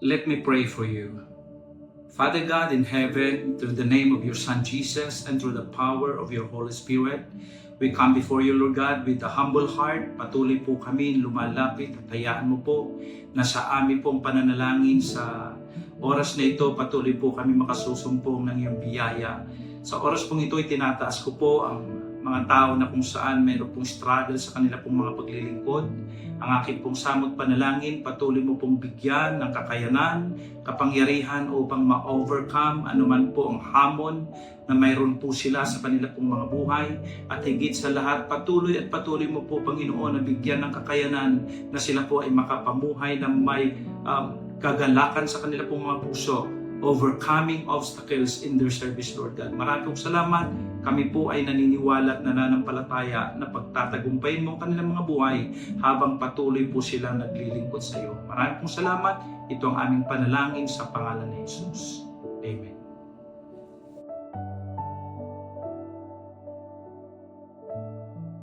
Let me pray for you. Father God in heaven, through the name of your Son Jesus and through the power of your Holy Spirit, we come before you, Lord God, with a humble heart. Patuloy po kami lumalapit at hayaan mo po na sa amin pong pananalangin sa oras na ito, patuloy po kami makasusumpong ng iyong biyaya. Sa oras pong ito, itinataas ko po ang mga tao na kung saan mayroon pong struggle sa kanila pong mga paglilingkod. Ang aking pong samot panalangin, patuloy mo pong bigyan ng kakayanan, kapangyarihan upang ma-overcome anuman po ang hamon na mayroon po sila sa kanila pong mga buhay. At higit sa lahat, patuloy mo po, Panginoon, na bigyan ng kakayanan na sila po ay makapamuhay na may kagalakan sa kanila pong mga puso, overcoming obstacles in their service, Lord God. Maraming salamat. Kami po ay naniniwala at nananampalataya na pagtatagumpayin mo ang kanilang mga buhay habang patuloy po silang naglilingkod sa iyo. Maraming salamat. Ito ang aming panalangin sa pangalan ni Jesus. Amen.